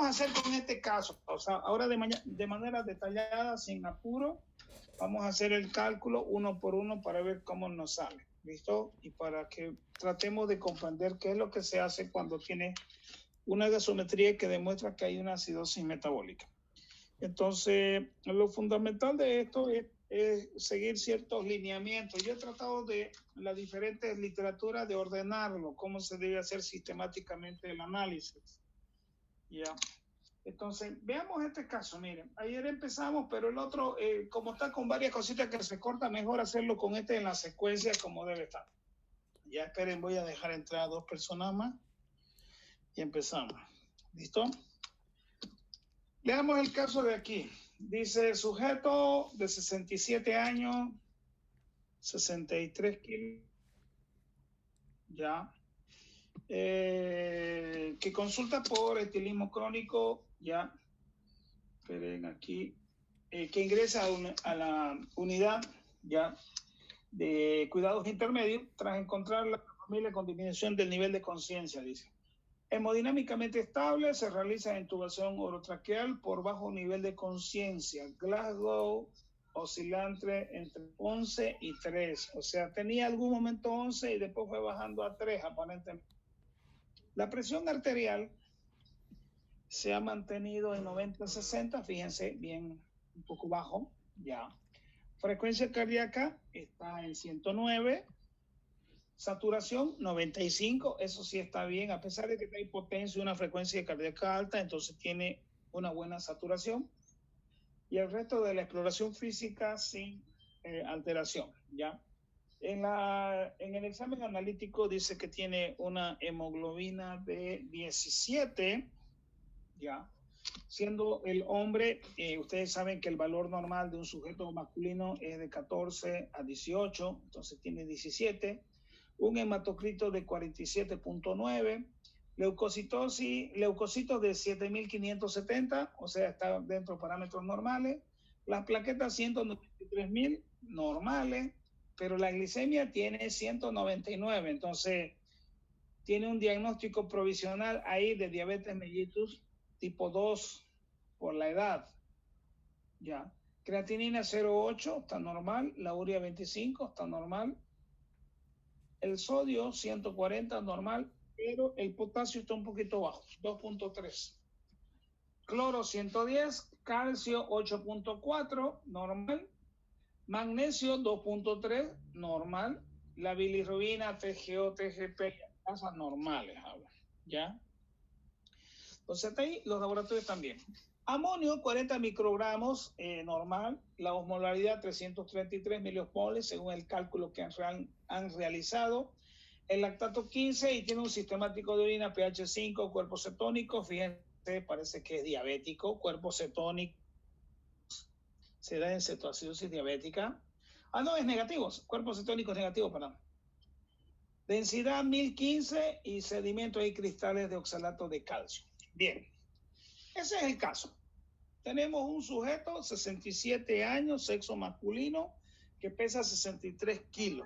a hacer con este caso? O sea, ahora de manera detallada, sin apuro, vamos a hacer el cálculo uno por uno para ver cómo nos sale. ¿Listo? Y para que tratemos de comprender qué es lo que se hace cuando tiene una gasometría que demuestra que hay una acidosis metabólica. Entonces, lo fundamental de esto es seguir ciertos lineamientos. Yo he tratado de las diferentes literaturas de ordenarlo, cómo se debe hacer sistemáticamente el análisis. Ya. Entonces, veamos este caso. Miren, ayer empezamos, pero el otro, como está con varias cositas que se corta, mejor hacerlo con este en la secuencia como debe estar. Ya esperen, voy a dejar entrar a 2 personas más y empezamos. ¿Listo? Veamos el caso de aquí. Dice, sujeto de 67 años, 63 kilos, ya, que consulta por estilismo crónico, ya, esperen aquí, que ingresa a la unidad, ya, de cuidados intermedios tras encontrar la familia con disminución del nivel de conciencia, dice. Hemodinámicamente estable, se realiza intubación orotraqueal por bajo nivel de conciencia. Glasgow oscilante entre 11 y 3. O sea, tenía algún momento 11 y después fue bajando a 3 aparentemente. La presión arterial se ha mantenido en 90-60, fíjense, bien, un poco bajo, ya. Frecuencia cardíaca está en 109. Saturación 95, eso sí está bien, a pesar de que está hipotenso y una frecuencia cardíaca alta, entonces tiene una buena saturación. Y el resto de la exploración física sin alteración, ¿ya? En el examen analítico dice que tiene una hemoglobina de 17, ¿ya? Siendo el hombre, ustedes saben que el valor normal de un sujeto masculino es de 14 a 18, entonces tiene 17. Un hematocrito de 47.9, leucocitos de 7.570, o sea, está dentro de parámetros normales. Las plaquetas 193.000, normales, pero la glicemia tiene 199, entonces tiene un diagnóstico provisional ahí de diabetes mellitus tipo 2 por la edad. Ya. Creatinina 0,8 está normal, la urea 25 está normal, el sodio 140 normal, pero el potasio está un poquito bajo, 2.3. Cloro 110, calcio 8.4 normal, magnesio 2.3 normal, la bilirrubina, TGO, TGP, tasas normales, ¿ya? Entonces ahí los laboratorios también. Amonio 40 microgramos normal, la osmolaridad 333 miliosmoles según el cálculo que han realizado. El lactato 15 y tiene un sistemático de orina pH 5, cuerpo cetónico, fíjense, parece que es diabético, cuerpo cetónico, se da en cetoacidosis diabética. No, es negativo, cuerpo cetónico es negativo, perdón. Densidad 1015 y sedimentos y cristales de oxalato de calcio. Bien, ese es el caso. Tenemos un sujeto, 67 años, sexo masculino, que pesa 63 kilos,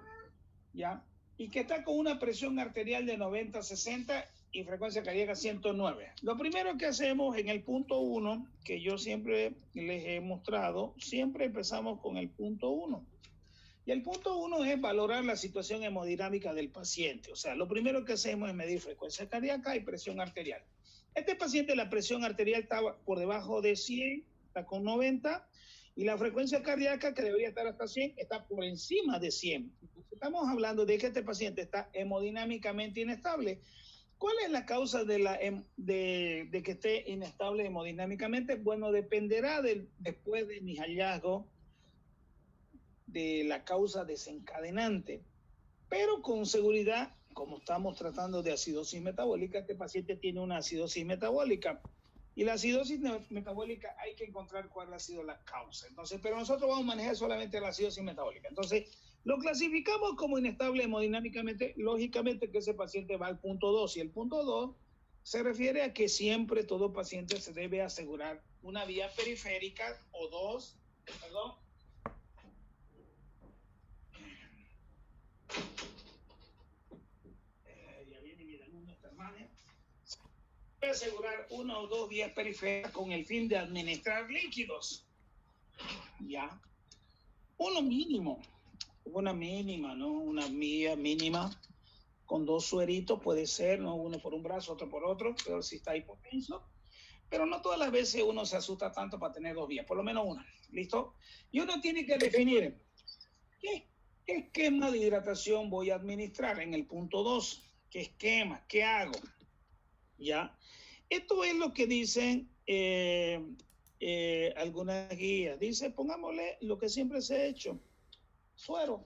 ¿ya? Y que está con una presión arterial de 90-60 y frecuencia cardíaca 109. Lo primero que hacemos en el punto 1, que yo siempre les he mostrado, siempre empezamos con el punto 1. Y el punto 1 es valorar la situación hemodinámica del paciente. O sea, lo primero que hacemos es medir frecuencia cardíaca y presión arterial. Este paciente, la presión arterial está por debajo de 100, está con 90, y la frecuencia cardíaca, que debería estar hasta 100, está por encima de 100. Entonces, estamos hablando de que este paciente está hemodinámicamente inestable. ¿Cuál es la causa de que esté inestable hemodinámicamente? Bueno, dependerá después de mis hallazgos de la causa desencadenante, pero con seguridad, como estamos tratando de acidosis metabólica, este paciente tiene una acidosis metabólica. Y la acidosis metabólica hay que encontrar cuál ha sido la causa. Entonces, pero nosotros vamos a manejar solamente la acidosis metabólica. Entonces, lo clasificamos como inestable hemodinámicamente. Lógicamente que ese paciente va al punto 2. Y el punto 2 se refiere a que siempre todo paciente se debe asegurar una vía periférica o dos, perdón, ya viene mi alumno, esta hermana. puede asegurar 1 o 2 vías periféricas con el fin de administrar líquidos. Ya. Uno mínimo, una mínima, ¿no? Una vía mínima con 2 sueritos puede ser, ¿no? Uno por un brazo, otro por otro, pero si está hipotenso. Pero no todas las veces uno se asusta tanto para tener 2 vías, por lo menos una. ¿Listo? Y uno tiene que definir qué esquema de hidratación voy a administrar en el punto 2. ¿Qué esquema? ¿Qué hago? ¿Ya? Esto es lo que dicen algunas guías. Dice, pongámosle lo que siempre se ha hecho. Suero,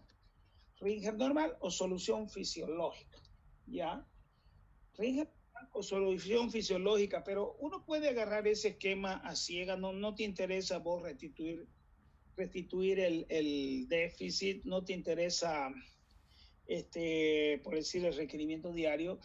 Ringer normal o solución fisiológica. ¿Ya? Ringer o solución fisiológica, pero uno puede agarrar ese esquema a ciega, no te interesa vos restituir el déficit, no te interesa, por decir, el requerimiento diario.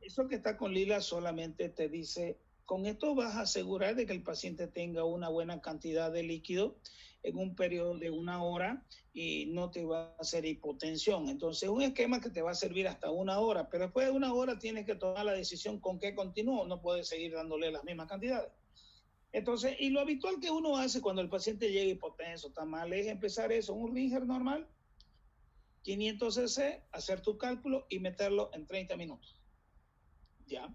Eso que está con Lila solamente te dice, con esto vas a asegurar de que el paciente tenga una buena cantidad de líquido en un periodo de 1 hora y no te va a hacer hipotensión. Entonces, un esquema que te va a servir hasta 1 hora, pero después de 1 hora tienes que tomar la decisión con qué continúo, no puedes seguir dándole las mismas cantidades. Entonces, y lo habitual que uno hace cuando el paciente llega hipotenso, está mal, es empezar eso, un Ringer normal, 500 cc, hacer tu cálculo y meterlo en 30 minutos. ¿Ya?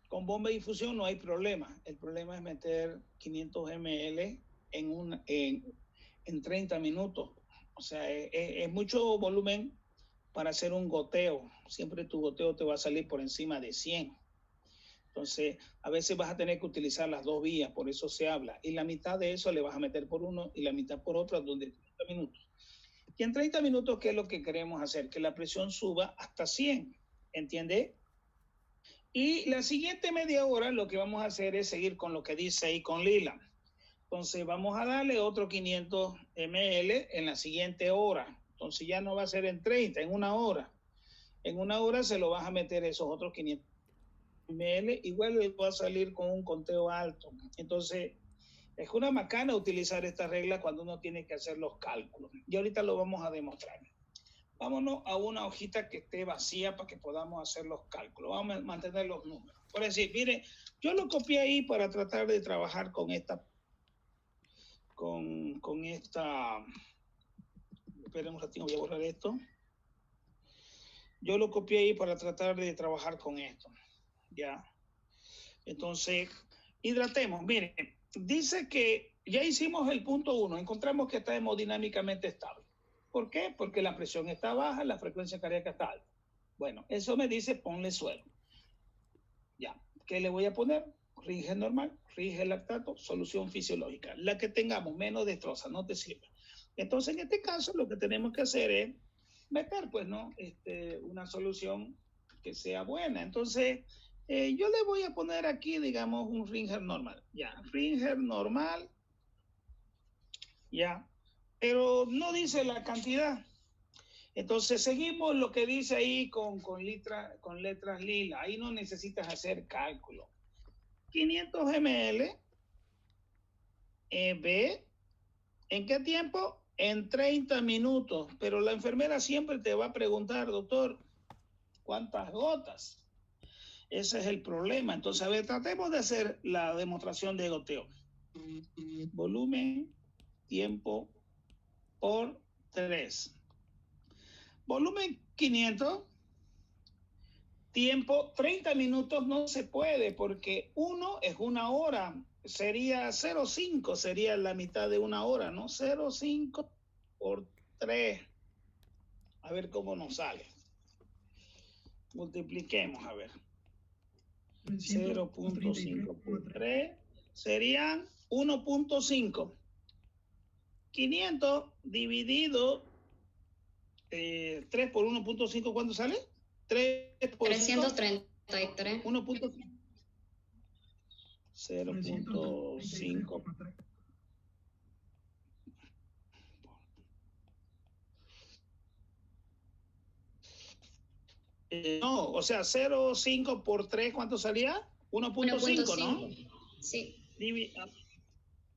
Con bomba de infusión no hay problema. El problema es meter 500 ml en 30 minutos. O sea, es mucho volumen para hacer un goteo. Siempre tu goteo te va a salir por encima de 100. Entonces, a veces vas a tener que utilizar las 2 vías, por eso se habla. Y la mitad de eso le vas a meter por uno y la mitad por otro, donde 30 minutos. Y en 30 minutos, ¿qué es lo que queremos hacer? Que la presión suba hasta 100. ¿Entiendes? Y la siguiente media hora lo que vamos a hacer es seguir con lo que dice ahí con Lila. Entonces vamos a darle otro 500 ml en la siguiente hora. Entonces ya no va a ser en 30, en 1 hora. En 1 hora se lo vas a meter esos otros 500 ml. Igual le va a salir con un conteo alto. Entonces es una macana utilizar esta regla cuando uno tiene que hacer los cálculos. Y ahorita lo vamos a demostrar. Vámonos a una hojita que esté vacía para que podamos hacer los cálculos. Vamos a mantener los números. Por decir, mire, yo lo copié ahí para tratar de trabajar con esta, esperen un ratito, voy a borrar esto. Yo lo copié ahí para tratar de trabajar con esto. Ya. Entonces, hidratemos. Mire, dice que ya hicimos el punto 1, encontramos que está hemodinámicamente estable. ¿Por qué? Porque la presión está baja, la frecuencia cardíaca está alta. Bueno, eso me dice ponle suero. Ya, ¿qué le voy a poner? Ringer normal, Ringer lactato, solución fisiológica. La que tengamos, menos destroza, no te sirve. Entonces, en este caso, lo que tenemos que hacer es meter, pues, ¿no? Una solución que sea buena. Entonces, yo le voy a poner aquí, digamos, un Ringer normal. Ya, Ringer normal. Ya, pero no dice la cantidad. Entonces seguimos lo que dice ahí con letras lila. Ahí no necesitas hacer cálculo. 500 ml, B, ¿en qué tiempo? En 30 minutos. Pero la enfermera siempre te va a preguntar, doctor, ¿cuántas gotas? Ese es el problema. Entonces, a ver, tratemos de hacer la demostración de goteo. Volumen, tiempo por 3. Volumen 500, tiempo 30 minutos no se puede porque 1 es 1 hora, sería 0,5, sería la mitad de 1 hora, ¿no? 0,5 por 3. A ver cómo nos sale. Multipliquemos, a ver. 0,5 por 3 serían 1,5. 500 dividido 3 por 1,5, ¿cuánto sale? 3 por 333. 1,5. 0,5. No, o sea, 0,5 por 3, ¿cuánto salía? 1,5, ¿no? Sí.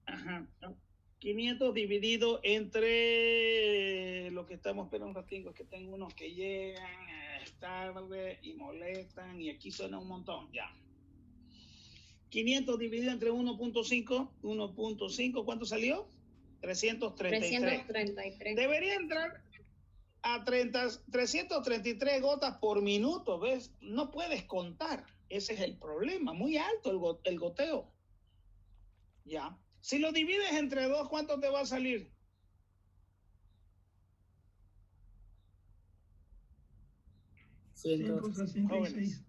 Ajá. 500 dividido entre lo que estamos, espera un ratito, es que tengo unos que llegan tarde y molestan y aquí suena un montón, ya. 500 dividido entre 1.5, ¿cuánto salió? 333. 333. Debería entrar a 333 gotas por minuto, ¿ves? No puedes contar, ese es el problema, muy alto el goteo. Ya. Si lo divides entre 2, ¿cuánto te va a salir? Jóvenes.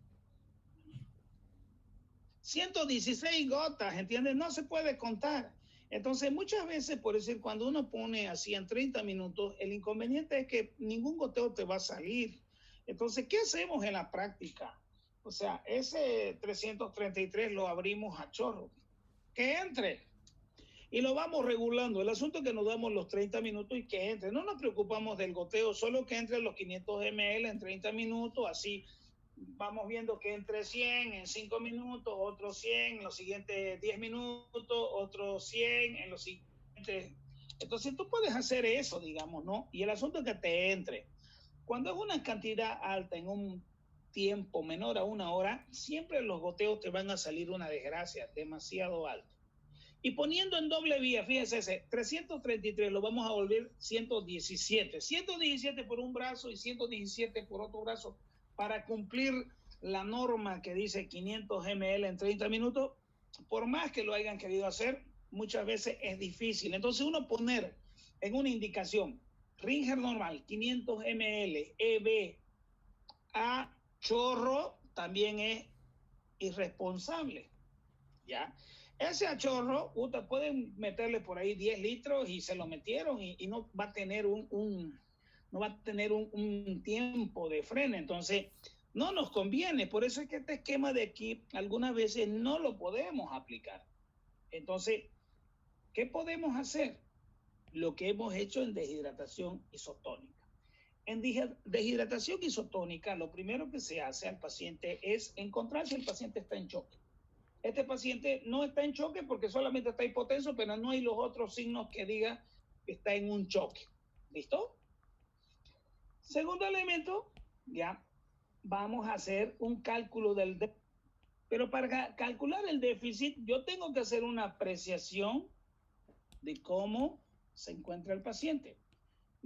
116 gotas, ¿entiendes? No se puede contar. Entonces, muchas veces, por decir, cuando uno pone así en 30 minutos, el inconveniente es que ningún goteo te va a salir. Entonces, ¿qué hacemos en la práctica? O sea, ese 333 lo abrimos a chorro. Que entre. Y lo vamos regulando. El asunto es que nos damos los 30 minutos y que entre. No nos preocupamos del goteo, solo que entre los 500 ml en 30 minutos, así vamos viendo que entre 100 en 5 minutos, otros 100 en los siguientes 10 minutos, otros 100 en los siguientes. Entonces tú puedes hacer eso, digamos, ¿no? Y el asunto es que te entre. Cuando es una cantidad alta en un tiempo menor a 1 hora, siempre los goteos te van a salir una desgracia, demasiado alto. Y poniendo en doble vía, fíjese, ese 333 lo vamos a volver 117. 117 por un brazo y 117 por otro brazo para cumplir la norma que dice 500 ml en 30 minutos. Por más que lo hayan querido hacer, muchas veces es difícil. Entonces uno poner en una indicación, Ringer normal, 500 ml, EB, a chorro, también es irresponsable, ¿ya? Ese achorro, usted puede meterle por ahí 10 litros y se lo metieron y no va a tener un tiempo de freno. Entonces, no nos conviene. Por eso es que este esquema de aquí algunas veces no lo podemos aplicar. Entonces, ¿qué podemos hacer? Lo que hemos hecho en deshidratación isotónica. En deshidratación isotónica, lo primero que se hace al paciente es encontrar si el paciente está en choque. Este paciente no está en choque porque solamente está hipotenso, pero no hay los otros signos que digan que está en un choque. ¿Listo? Segundo elemento, ya vamos a hacer un cálculo del déficit. Pero para calcular el déficit, yo tengo que hacer una apreciación de cómo se encuentra el paciente.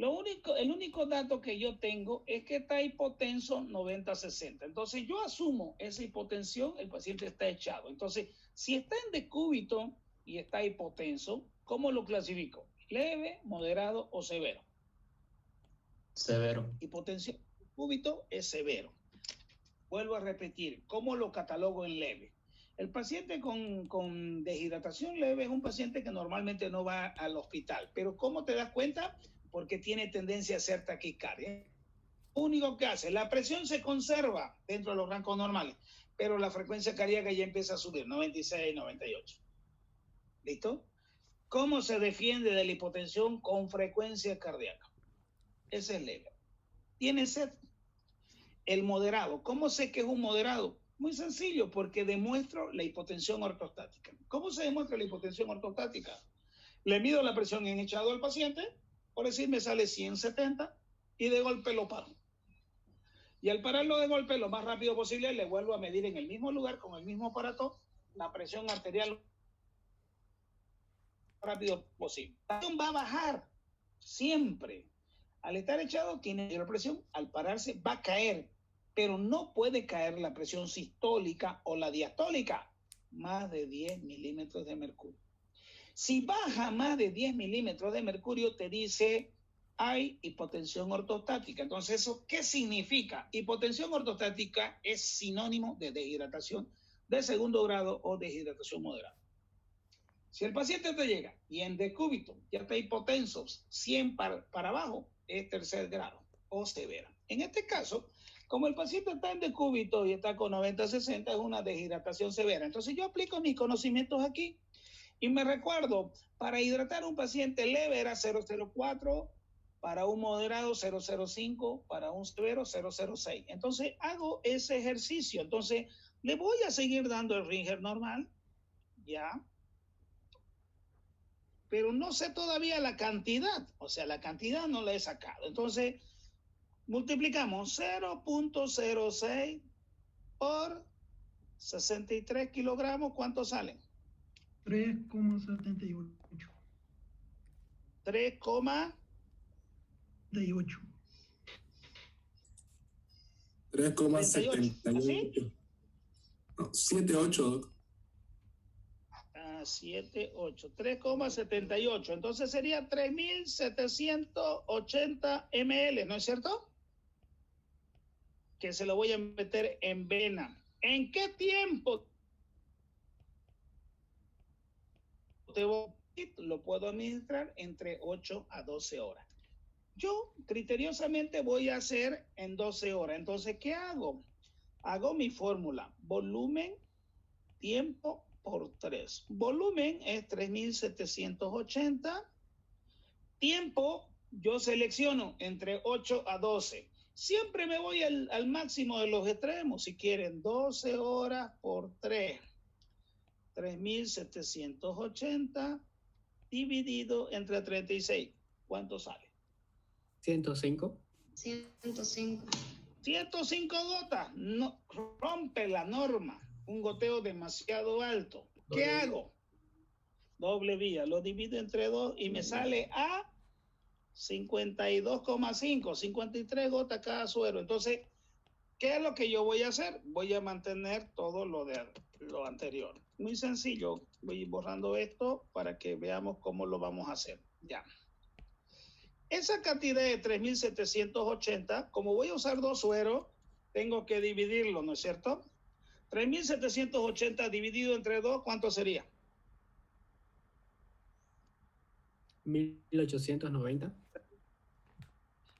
El único dato que yo tengo es que está hipotenso 90-60. Entonces yo asumo esa hipotensión, el paciente está echado. Entonces, si está en decúbito y está hipotenso, ¿cómo lo clasifico? ¿Leve, moderado o severo? Severo. Hipotensión en decúbito es severo. Vuelvo a repetir, ¿cómo lo catalogo en leve? El paciente con deshidratación leve es un paciente que normalmente no va al hospital. Pero ¿cómo te das cuenta? Porque tiene tendencia a ser taquicardia. Lo único que hace, la presión se conserva dentro de los rangos normales, pero la frecuencia cardíaca ya empieza a subir, 96, 98. ¿Listo? ¿Cómo se defiende de la hipotensión con frecuencia cardíaca? Ese es leve. ¿Tiene sed? El moderado. ¿Cómo sé que es un moderado? Muy sencillo, porque demuestro la hipotensión ortostática. ¿Cómo se demuestra la hipotensión ortostática? Le mido la presión en echado al paciente, por decir, me sale 170 y de golpe lo paro. Y al pararlo de golpe lo más rápido posible, le vuelvo a medir en el mismo lugar, con el mismo aparato, la presión arterial lo más rápido posible. La presión va a bajar siempre. Al estar echado tiene la presión, al pararse va a caer, pero no puede caer la presión sistólica o la diastólica, más de 10 milímetros de mercurio. Si baja más de 10 milímetros de mercurio, te dice hay hipotensión ortostática. Entonces, ¿eso qué significa? Hipotensión ortostática es sinónimo de deshidratación de segundo grado o deshidratación moderada. Si el paciente te llega y en decúbito ya está hipotenso 100 para abajo, es tercer grado o severa. En este caso, como el paciente está en decúbito y está con 90-60, es una deshidratación severa. Entonces yo aplico mis conocimientos aquí. Y me recuerdo, para hidratar a un paciente leve era 004, para un moderado 005, para un severo 006. Entonces hago ese ejercicio. Entonces le voy a seguir dando el Ringer normal, ya. Pero no sé todavía la cantidad. O sea, la cantidad no la he sacado. Entonces multiplicamos 0.06 por 63 kilogramos, ¿cuánto salen? 3,78. 3,78. 3,78. No, 78, Doc. 78, 3,78. Entonces sería 3.780 ml, ¿no es cierto? Que se lo voy a meter en vena. ¿En qué tiempo lo puedo administrar? Entre 8 a 12 horas. Yo criteriosamente voy a hacer en 12 horas. Entonces, ¿qué hago? Hago mi fórmula. Volumen, tiempo por 3. Volumen es 3.780. Tiempo, yo selecciono entre 8 a 12. Siempre me voy al máximo de los extremos. Si quieren, 12 horas por 3. 3.780 dividido entre 36. ¿Cuánto sale? 105. 105 gotas. No, rompe la norma. Un goteo demasiado alto. ¿Qué hago? Doble vía. Lo divido entre 2 y me sale a 52,5. 53 gotas cada suero. Entonces, ¿qué es lo que yo voy a hacer? Voy a mantener todo lo anterior. Muy sencillo. Voy a ir borrando esto para que veamos cómo lo vamos a hacer. Ya. Esa cantidad de 3.780, como voy a usar 2 sueros, tengo que dividirlo, ¿no es cierto? 3.780 dividido entre 2, ¿cuánto sería? 1.890.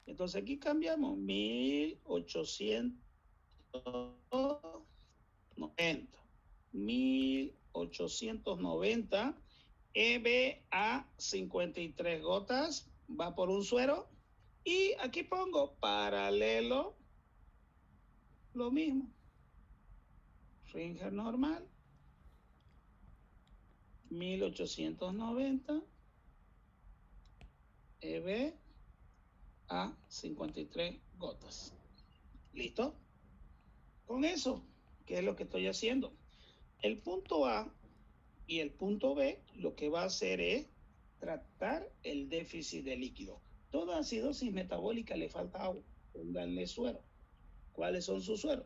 Entonces aquí cambiamos 1.890. 1.890 EBA 53 gotas. Va por un suero. Y aquí pongo paralelo. Lo mismo. Ringer normal. 1.890 EB a 53 gotas. ¿Listo? Con eso, ¿qué es lo que estoy haciendo? El punto A y el punto B lo que va a hacer es tratar el déficit de líquido. Toda acidosis metabólica le falta agua. Pónganle suero. ¿Cuáles son sus sueros?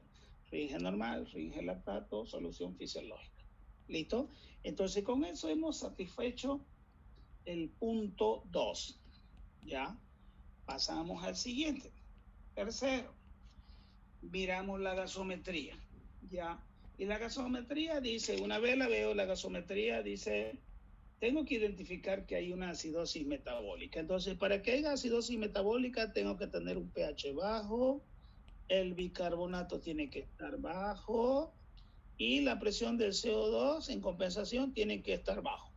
Ringer normal, ringer lactato, solución fisiológica. ¿Listo? Entonces con eso hemos satisfecho el punto 2. ¿Ya? Pasamos al siguiente. Tercero, miramos la gasometría. ¿Ya? Y la gasometría dice, una vez la veo, la gasometría dice, tengo que identificar que hay una acidosis metabólica. Entonces, para que haya acidosis metabólica, tengo que tener un pH bajo, el bicarbonato tiene que estar bajo y la presión del CO2 en compensación tiene que estar bajo.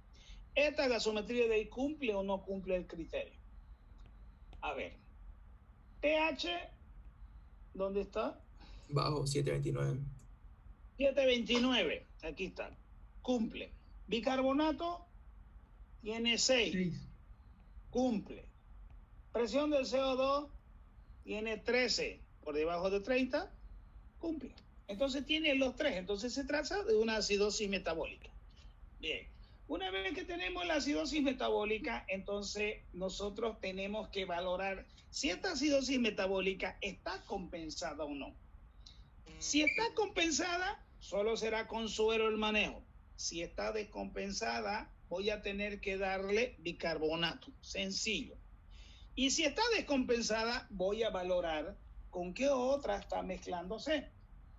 ¿Esta gasometría de ahí cumple o no cumple el criterio? A ver, pH, ¿dónde está? Bajo, 729. 729, aquí está, cumple. Bicarbonato tiene 6, cumple. Presión del CO2 tiene 13, por debajo de 30, cumple. Entonces tiene los 3, entonces se trata de una acidosis metabólica. Bien, una vez que tenemos la acidosis metabólica, entonces nosotros tenemos que valorar si esta acidosis metabólica está compensada o no. Si está compensada, solo será con suero el manejo. Si está descompensada, voy a tener que darle bicarbonato, sencillo. Y si está descompensada, voy a valorar con qué otra está mezclándose.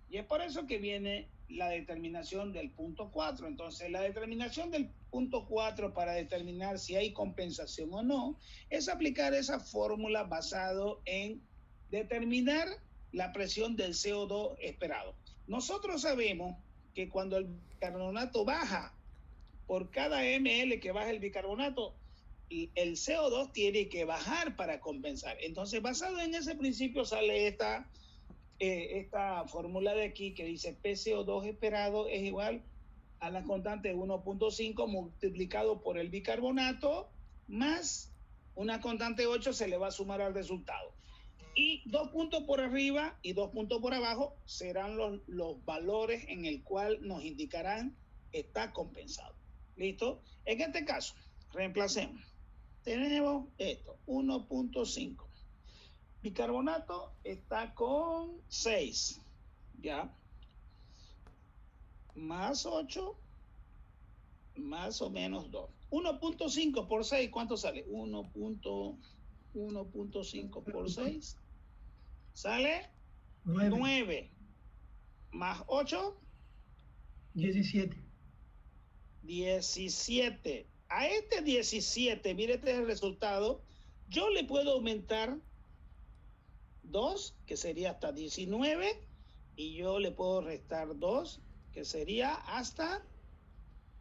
Y es por eso que viene la determinación del punto 4. Entonces, la determinación del punto 4 para determinar si hay compensación o no, es aplicar esa fórmula basado en determinar la presión del CO2 esperado. Nosotros sabemos que cuando el bicarbonato baja, por cada ml que baja el bicarbonato, el CO2 tiene que bajar para compensar. Entonces, basado en ese principio sale esta fórmula de aquí que dice PCO2 esperado es igual a la constante 1.5 multiplicado por el bicarbonato más una constante 8 se le va a sumar al resultado. Y 2 puntos por arriba y 2 puntos por abajo serán los valores en el cual nos indicarán está compensado. ¿Listo? En este caso, reemplacemos. Tenemos esto, 1.5. Bicarbonato está con 6, ¿ya? Más 8, más o menos 2. 1.5 por 6, ¿cuánto sale? 1.5 por 6. Sale 9. Más 8. 17. 17. A este 17, mire, este es el resultado. Yo le puedo aumentar 2, que sería hasta 19, y yo le puedo restar 2, que sería hasta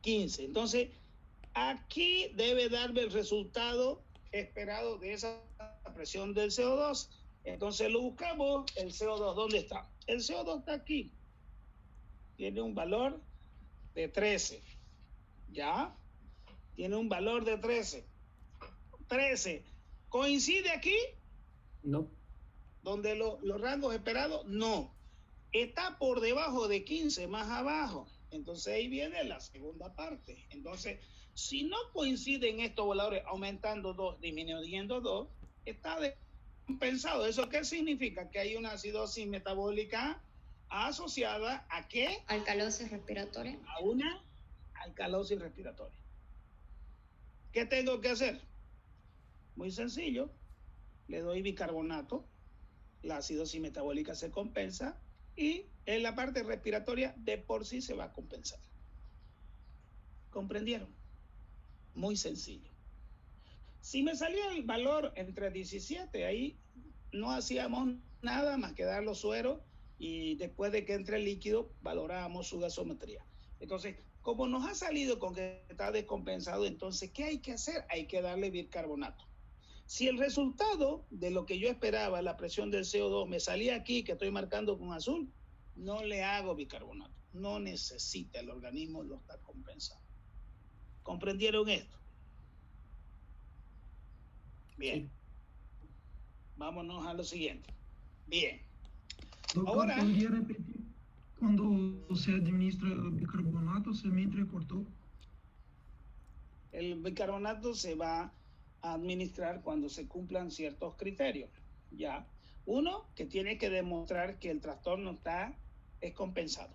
15. Entonces, aquí debe darme el resultado esperado de esa presión del CO2. Entonces lo buscamos, el CO2, ¿dónde está? El CO2 está aquí. Tiene un valor de 13. ¿Ya? Tiene un valor de 13. 13. ¿Coincide aquí? No. ¿Donde los rangos esperados? No. Está por debajo de 15, más abajo. Entonces ahí viene la segunda parte. Entonces, si no coinciden estos valores aumentando 2, disminuyendo 2, está descompensado. ¿Eso qué significa? Que hay una acidosis metabólica asociada ¿a qué? Alcalosis respiratoria. A una alcalosis respiratoria. ¿Qué tengo que hacer? Muy sencillo. Le doy bicarbonato. La acidosis metabólica se compensa y en la parte respiratoria de por sí se va a compensar. ¿Comprendieron? Muy sencillo. Si me salía el valor entre 17, ahí no hacíamos nada más que dar los sueros y después de que entre el líquido valorábamos su gasometría. Entonces, como nos ha salido con que está descompensado, entonces, ¿qué hay que hacer? Hay que darle bicarbonato. Si el resultado de lo que yo esperaba, la presión del CO2, me salía aquí, que estoy marcando con azul, no le hago bicarbonato. No necesita, el organismo lo está compensando. ¿Comprendieron esto? Bien. Sí. Vámonos a lo siguiente. Bien. Doctor, Ahora, ¿podría repetir? Cuando se administra bicarbonato, se me entrecortó. el bicarbonato se va a administrar cuando se cumplan ciertos criterios. ¿Ya? Uno, que tiene que demostrar que el trastorno es compensado.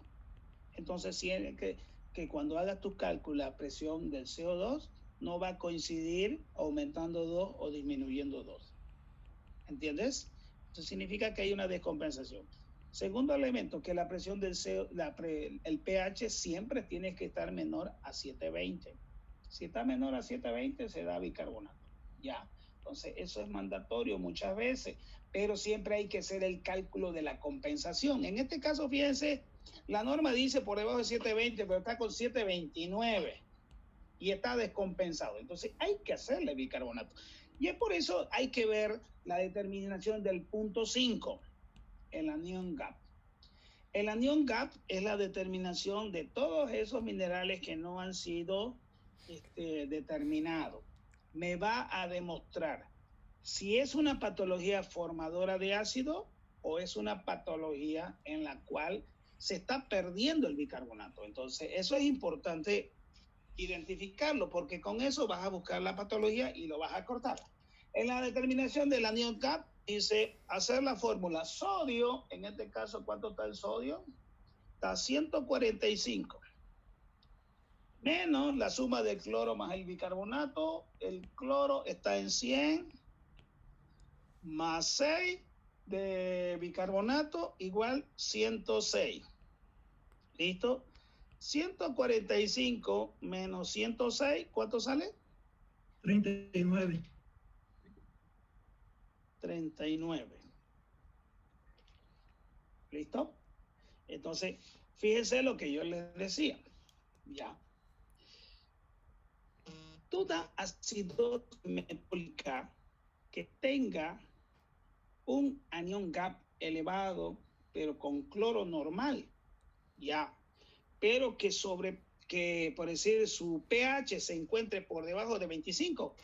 Entonces, tiene que cuando hagas tu cálculo, la presión del CO2 no va a coincidir aumentando 2 o disminuyendo 2. ¿Entiendes? Eso significa que hay una descompensación. Segundo elemento, que la presión del el pH siempre tiene que estar menor a 720. Si está menor a 720, se da bicarbonato. Ya. Entonces, eso es mandatorio muchas veces, pero siempre hay que hacer el cálculo de la compensación. En este caso, fíjense, la norma dice por debajo de 720, pero está con 729 y está descompensado. Entonces, hay que hacerle bicarbonato. Y es por eso hay que ver la determinación del punto 5, el anion gap. El anion gap es la determinación de todos esos minerales que no han sido determinados. Me va a demostrar si es una patología formadora de ácido o es una patología en la cual se está perdiendo el bicarbonato. Entonces, eso es importante identificarlo, porque con eso vas a buscar la patología y lo vas a cortar. En la determinación del anion gap dice hacer la fórmula sodio, en este caso, ¿cuánto está el sodio? Está 145. Menos la suma del cloro más el bicarbonato. El cloro está en 100 más 6 de bicarbonato igual 106. ¿Listo? 145 menos 106, ¿cuánto sale? 39. 39. ¿Listo? Entonces, fíjense lo que yo les decía. Ya. Toda acidosis metabólica que tenga un anion gap elevado, pero con cloro normal, ya, pero que por decir su pH se encuentre por debajo de 25,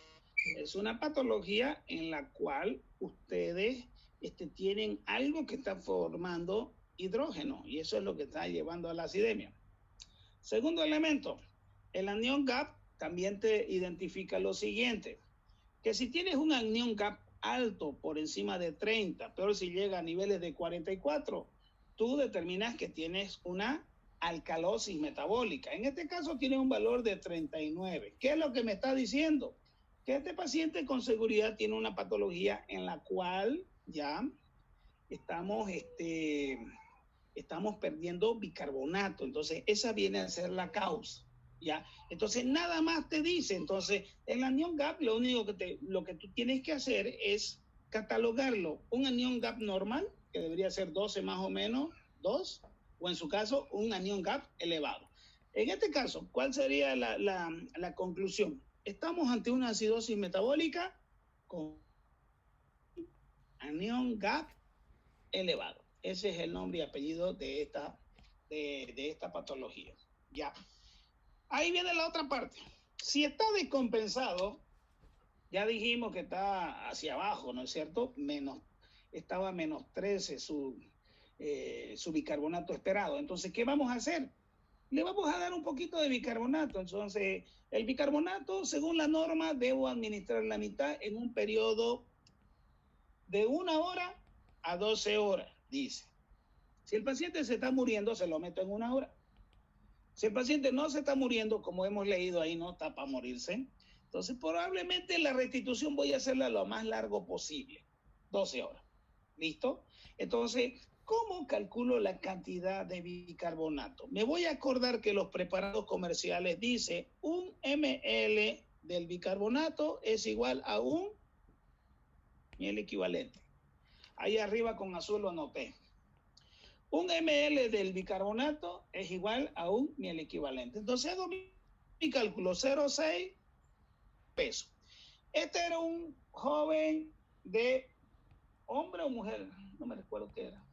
es una patología en la cual ustedes tienen algo que está formando hidrógeno y eso es lo que está llevando a la acidemia. Segundo elemento, el anión GAP también te identifica lo siguiente, que si tienes un anión GAP alto por encima de 30, pero si llega a niveles de 44, tú determinas que tienes una alcalosis metabólica. En este caso tiene un valor de 39. ¿Qué es lo que me está diciendo? Que este paciente con seguridad tiene una patología en la cual ya estamos perdiendo bicarbonato. Entonces, esa viene a ser la causa. ¿Ya? Entonces, nada más te dice. Entonces, el anión GAP, lo que tú tienes que hacer es catalogarlo. Un anión GAP normal, que debería ser 12 más o menos, 2, o en su caso, un anión GAP elevado. En este caso, ¿cuál sería la conclusión? Estamos ante una acidosis metabólica con anión GAP elevado. Ese es el nombre y apellido de esta patología. Ya. Ahí viene la otra parte. Si está descompensado, ya dijimos que está hacia abajo, ¿no es cierto? Estaba menos 13 su bicarbonato esperado. Entonces, ¿qué vamos a hacer? Le vamos a dar un poquito de bicarbonato. Entonces, el bicarbonato, según la norma, debo administrar la mitad en un periodo de 1 hora a 12 horas, dice. Si el paciente se está muriendo, se lo meto en 1 hora. Si el paciente no se está muriendo, como hemos leído ahí, no está para morirse, entonces probablemente la restitución voy a hacerla lo más largo posible, 12 horas. ¿Listo? Entonces, ¿cómo calculo la cantidad de bicarbonato? Me voy a acordar que los preparados comerciales dicen 1 ml del bicarbonato es igual a un miel equivalente. Ahí arriba con azul lo anoté. 1 ml del bicarbonato es igual a un miel equivalente. Entonces hago mi cálculo, 0,6 pesos. Este era un joven de hombre o mujer, no me recuerdo qué era.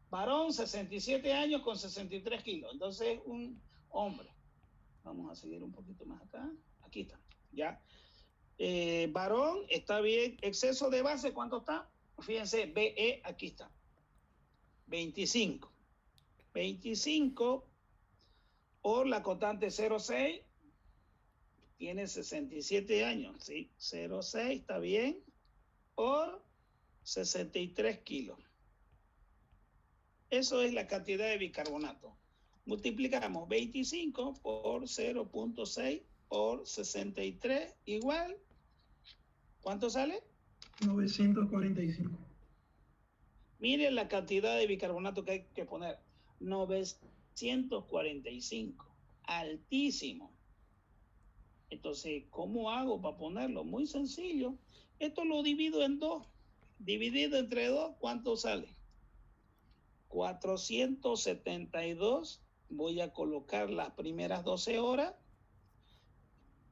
Varón, 67 años con 63 kilos. Entonces un hombre. Vamos a seguir un poquito más acá. Aquí está, ya. Varón, está bien. Exceso de base, ¿cuánto está? Fíjense, BE, aquí está. 25. 25 por la constante 0,6 tiene 67 años, ¿sí? 0,6 está bien, por 63 kilos. Eso es la cantidad de bicarbonato. Multiplicamos 25 por 0,6 por 63 igual, ¿cuánto sale? 945. Miren la cantidad de bicarbonato que hay que poner. 945. Altísimo. Entonces, ¿cómo hago para ponerlo? Muy sencillo. Esto lo divido en 2. Dividido entre 2, ¿cuánto sale? 472. Voy a colocar las primeras 12 horas.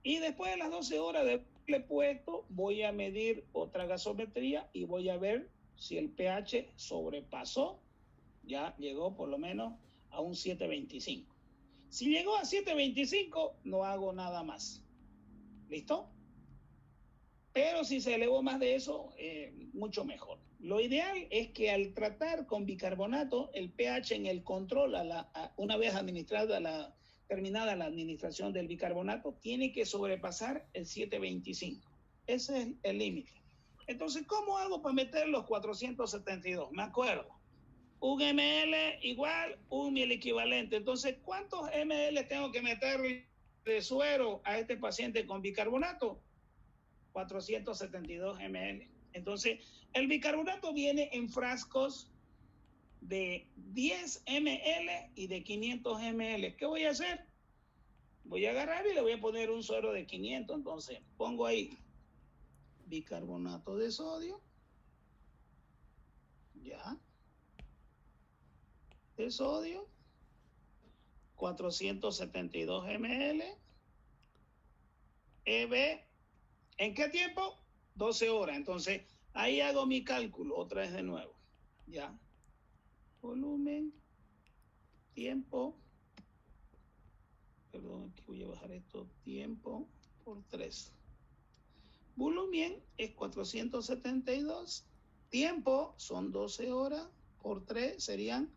Y después de las 12 horas de haberle puesto, voy a medir otra gasometría y voy a ver si el pH sobrepasó. Ya llegó por lo menos a un 7.25. Si llegó a 7.25, no hago nada más. ¿Listo? Pero si se elevó más de eso, mucho mejor. Lo ideal es que al tratar con bicarbonato, el pH en el control, una vez terminada la administración del bicarbonato, tiene que sobrepasar el 7.25. Ese es el límite. Entonces, ¿cómo hago para meter los 472? Me acuerdo. 1 ml igual 1 miel equivalente. Entonces, ¿cuántos ml tengo que meter de suero a este paciente con bicarbonato? 472 ml. Entonces, el bicarbonato viene en frascos de 10 ml y de 500 ml. ¿Qué voy a hacer? Voy a agarrar y le voy a poner un suero de 500. Entonces, pongo ahí bicarbonato de sodio. Ya. De sodio. 472 ml. EB. ¿En qué tiempo? 12 horas. Entonces, ahí hago mi cálculo otra vez de nuevo. Ya. Volumen, tiempo. Perdón, aquí voy a bajar esto. Tiempo por 3. Volumen es 472 Tiempo son 12 horas por 3 serían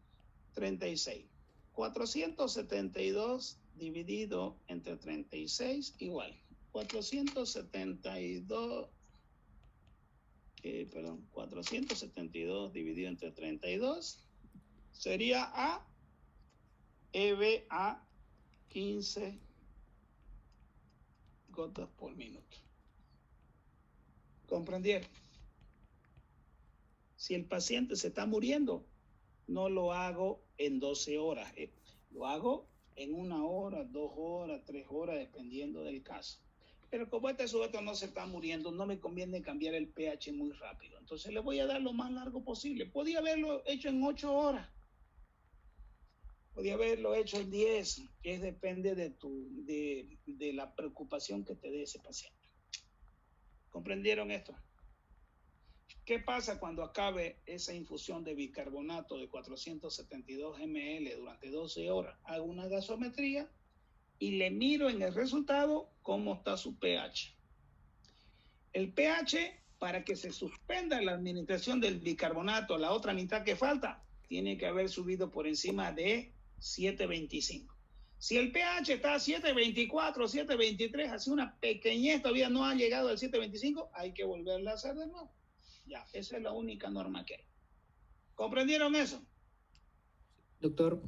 36. 472 dividido entre 36 igual. 472, 472 dividido entre 32 sería a EBA 15 gotas por minuto. ¿Comprendieron? Si el paciente se está muriendo, no lo hago en 12 horas, lo hago en 1 hora, 2 horas, 3 horas, dependiendo del caso. Pero como este sujeto no se está muriendo, no me conviene cambiar el pH muy rápido. Entonces le voy a dar lo más largo posible. Podía haberlo hecho en 8 horas. Podía haberlo hecho en 10, que depende de la preocupación que te dé ese paciente. ¿Comprendieron esto? ¿Qué pasa cuando acabe esa infusión de bicarbonato de 472 ml durante 12 horas? Hago una gasometría y le miro en el resultado cómo está su pH. El pH, para que se suspenda la administración del bicarbonato, la otra mitad que falta, tiene que haber subido por encima de 7.25. Si el pH está a 7.24, 7.23, así una pequeñez todavía no ha llegado al 7.25, hay que volverla a hacer de nuevo. Ya, esa es la única norma que hay. ¿Comprendieron eso? Doctor,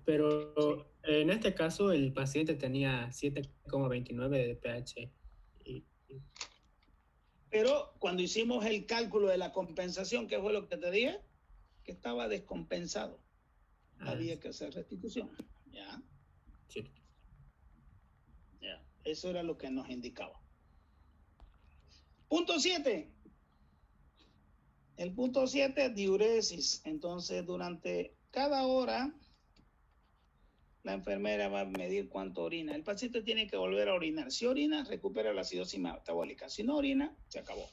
pero en este caso el paciente tenía 7,29 de pH. Pero cuando hicimos el cálculo de la compensación, ¿qué fue lo que te dije? Que estaba descompensado. Había que hacer restitución. ¿Ya? Sí. Ya. Eso era lo que nos indicaba. Punto 7. El punto 7 es diuresis. Entonces, durante cada hora, la enfermera va a medir cuánto orina. El paciente tiene que volver a orinar. Si orina, recupera la acidosis metabólica. Si no orina, se acabó.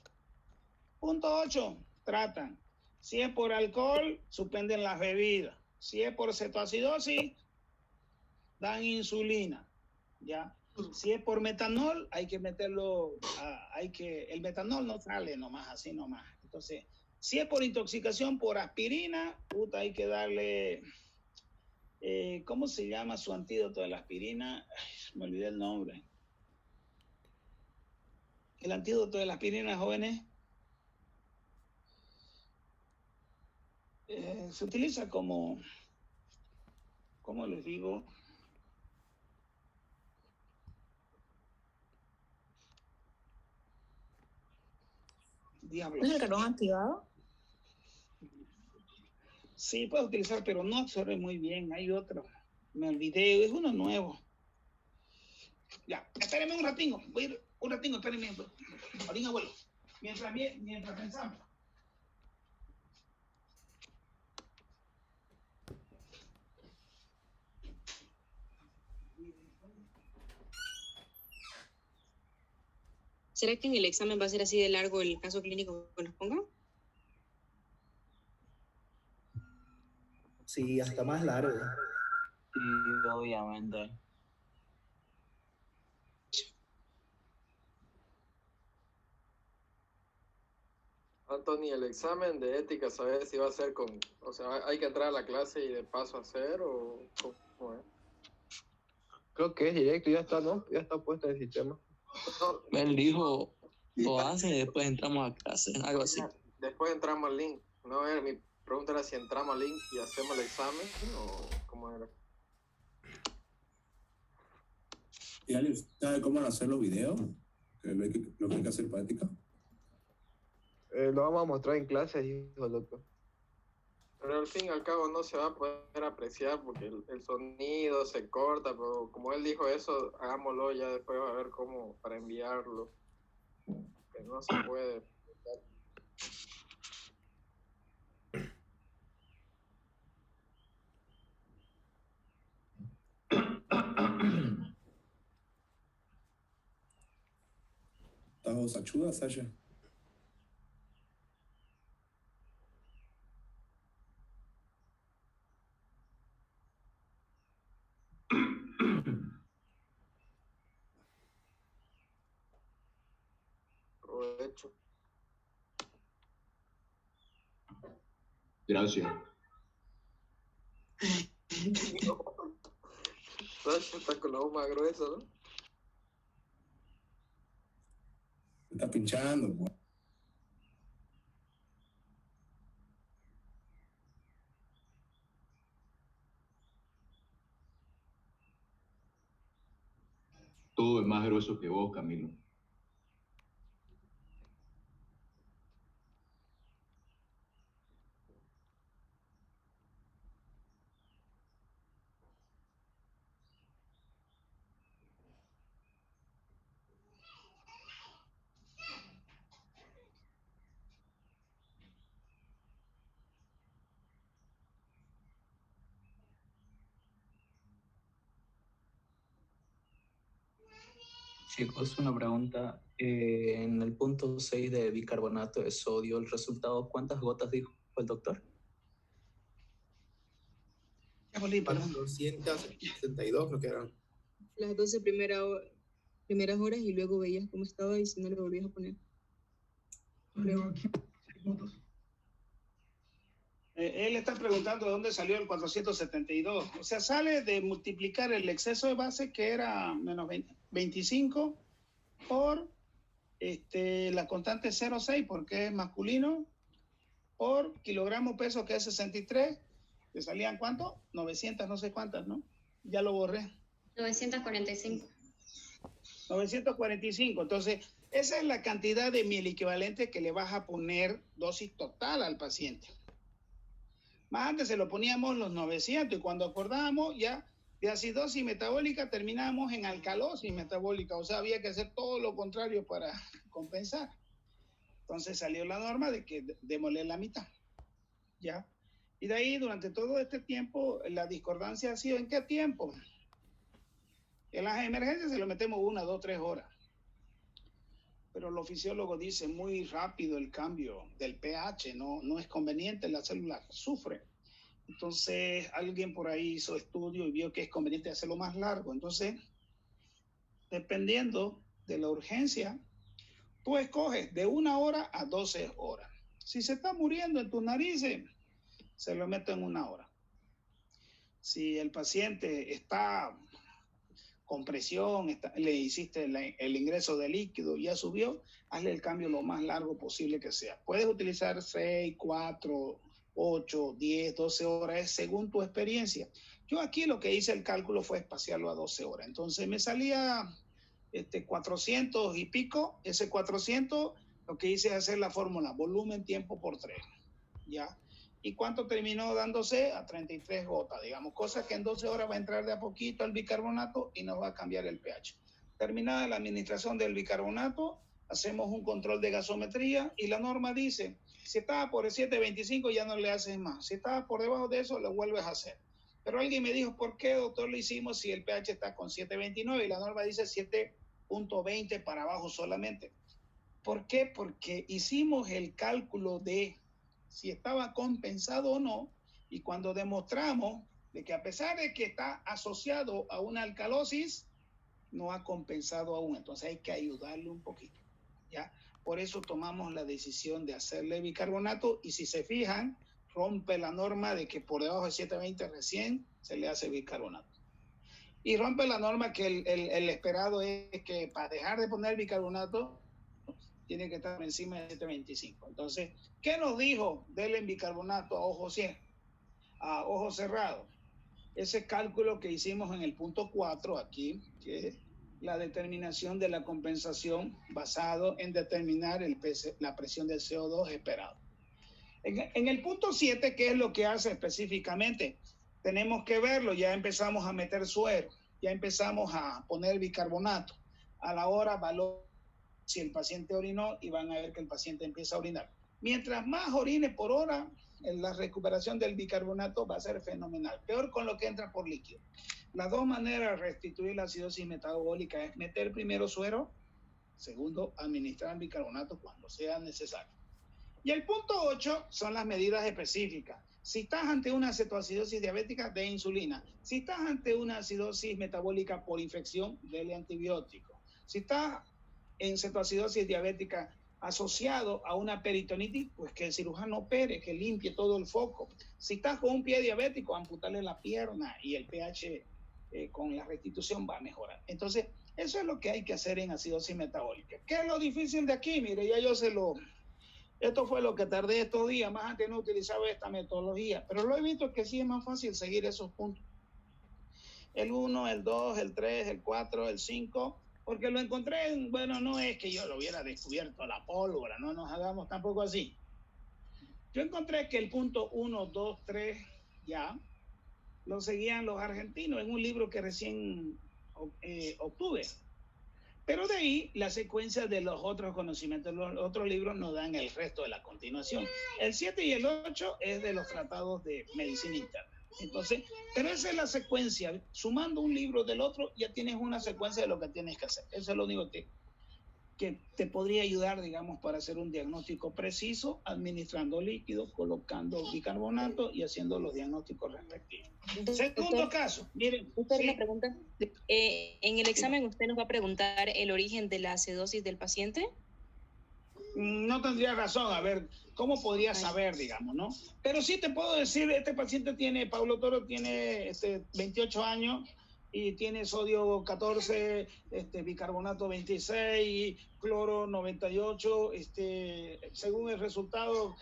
Punto 8. Tratan. Si es por alcohol, suspenden las bebidas. Si es por cetoacidosis, dan insulina. ¿Ya? Si es por metanol, hay que meterlo, el metanol no sale nomás, así nomás. Entonces, si es por intoxicación por aspirina, hay que darle, ¿cómo se llama su antídoto de la aspirina? Ay, me olvidé el nombre. El antídoto de la aspirina, jóvenes, se utiliza como, ¿cómo les digo? Diablos. ¿Es el carbón activado? Sí, puedo utilizar, pero no absorbe muy bien. Hay otro. Me olvidé, es uno nuevo. Ya, espérenme un ratingo. Voy a ir un ratingo, espérenme. Ahorita, abuelo. Mientras pensamos. ¿Será que en el examen va a ser así de largo el caso clínico que nos pongan? Sí, hasta más largo. Sí, obviamente. Anthony, el examen de ética, ¿sabes si va a ser con, o sea, hay que entrar a la clase y de paso hacer o cómo es? Creo que es directo, ya está, ¿no? Ya está puesto en el sistema. No, Él dijo, lo hace y después entramos a clase, algo así. después entramos al link. No, mi pregunta era si entramos al link y hacemos el examen o cómo era. ¿Y alguien sabe cómo hacer los videos? Lo que hay que hacer para ética. Lo vamos a mostrar en clase, dijo el doctor. Pero al fin y al cabo no se va a poder apreciar porque el sonido se corta, pero como él dijo eso, hagámoslo ya después a ver cómo para enviarlo. Que no se puede. ¿Estás sachuda, Sasha? Provecho. Gracias. Sasha está con la voz más gruesa, ¿no? Está pinchando, pues. Todo es más grueso que vos, Camilo. Chicos, una pregunta. En el punto 6 de bicarbonato de sodio, el resultado, ¿cuántas gotas dijo el doctor? Fueron 262, creo que eran. Las 12 primeras horas y luego veías cómo estaba y si no le volvías a poner. Yo aquí, 6 gotas. Él está preguntando de dónde salió el 472. O sea, sale de multiplicar el exceso de base, que era menos 25, por la constante 0,6, porque es masculino, por kilogramo peso, que es 63. ¿Te salían cuánto? 900, no sé cuántas, ¿no? Ya lo borré. 945. 945. Entonces, esa es la cantidad de miel equivalente que le vas a poner dosis total al paciente. Más antes se lo poníamos los 900 y cuando acordábamos ya de acidosis metabólica terminábamos en alcalosis metabólica. O sea, había que hacer todo lo contrario para compensar. Entonces salió la norma de que démosle la mitad. ¿Ya? Y de ahí, durante todo este tiempo, la discordancia ha sido ¿en qué tiempo? En las emergencias se lo metemos 1, 2, 3 horas. Pero los fisiólogos dicen muy rápido el cambio del pH, no es conveniente, la célula sufre. Entonces, alguien por ahí hizo estudio y vio que es conveniente hacerlo más largo. Entonces, dependiendo de la urgencia, tú escoges de 1 hora a 12 horas. Si se está muriendo en tus narices, se lo meto en 1 hora. Si el paciente está con presión, le hiciste el ingreso de líquido, ya subió, hazle el cambio lo más largo posible que sea. Puedes utilizar 6, 4, 8, 10, 12 horas, según tu experiencia. Yo aquí lo que hice el cálculo fue espaciarlo a 12 horas. Entonces me salía 400 y pico. Ese 400, lo que hice es hacer la fórmula, volumen, tiempo por 3. ¿Ya? ¿Y cuánto terminó dándose? A 33 gotas, digamos, cosa que en 12 horas va a entrar de a poquito al bicarbonato y nos va a cambiar el pH. Terminada la administración del bicarbonato, hacemos un control de gasometría y la norma dice, si estaba por el 7.25 ya no le haces más, si estaba por debajo de eso lo vuelves a hacer. Pero alguien me dijo, ¿por qué, doctor, lo hicimos si el pH está con 7.29 y la norma dice 7.20 para abajo solamente? ¿Por qué? Porque hicimos el cálculo de si estaba compensado o no, y cuando demostramos de que a pesar de que está asociado a una alcalosis, no ha compensado aún, entonces hay que ayudarle un poquito, ¿ya? Por eso tomamos la decisión de hacerle bicarbonato, y si se fijan, rompe la norma de que por debajo de 720 recién se le hace bicarbonato. Y rompe la norma que el esperado es que para dejar de poner bicarbonato, tiene que estar encima de 725. Entonces, ¿qué nos dijo del bicarbonato a ojo cerrado? Ese cálculo que hicimos en el punto 4 aquí, que es la determinación de la compensación basado en determinar la presión del CO2 esperado. En el punto 7, ¿qué es lo que hace específicamente? Tenemos que verlo, ya empezamos a meter suero, ya empezamos a poner bicarbonato. A la hora valor si el paciente orinó y van a ver que el paciente empieza a orinar. Mientras más orine por hora, la recuperación del bicarbonato va a ser fenomenal. Peor con lo que entra por líquido. Las dos maneras de restituir la acidosis metabólica es meter primero suero, segundo, administrar bicarbonato cuando sea necesario. Y el punto 8 son las medidas específicas. Si estás ante una cetoacidosis diabética, de insulina. Si estás ante una acidosis metabólica por infección, dele antibiótico. Si estás en cetoacidosis diabética asociado a una peritonitis, pues que el cirujano opere, que limpie todo el foco. Si estás con un pie diabético, amputarle la pierna y el pH con la restitución va a mejorar. Entonces, eso es lo que hay que hacer en acidosis metabólica. ¿Qué es lo difícil de aquí? Mire, ya yo esto fue lo que tardé estos días, más antes no utilizaba esta metodología, pero lo he visto que sí es más fácil seguir esos puntos. El 1, el 2, el 3, el 4, el 5, porque lo encontré, bueno, no es que yo lo hubiera descubierto a la pólvora, no nos hagamos tampoco así. Yo encontré que el punto 1, 2, 3, ya, lo seguían los argentinos en un libro que recién obtuve. Pero de ahí la secuencia de los otros conocimientos, los otros libros nos dan el resto de la continuación. El 7 y el 8 es de los tratados de medicina interna. Entonces, pero esa es la secuencia. Sumando un libro del otro, ya tienes una secuencia de lo que tienes que hacer. Eso es lo único que te podría ayudar, digamos, para hacer un diagnóstico preciso, administrando líquidos, colocando bicarbonato y haciendo los diagnósticos respectivos. Segundo caso, miren. Doctor, una pregunta. En el examen, ¿usted nos va a preguntar el origen de la acidosis del paciente? No tendría razón, a ver, ¿cómo podría saber, digamos, no? Pero sí te puedo decir, este paciente Paulo Toro tiene 28 años y tiene sodio 14, bicarbonato 26, cloro 98, según el resultado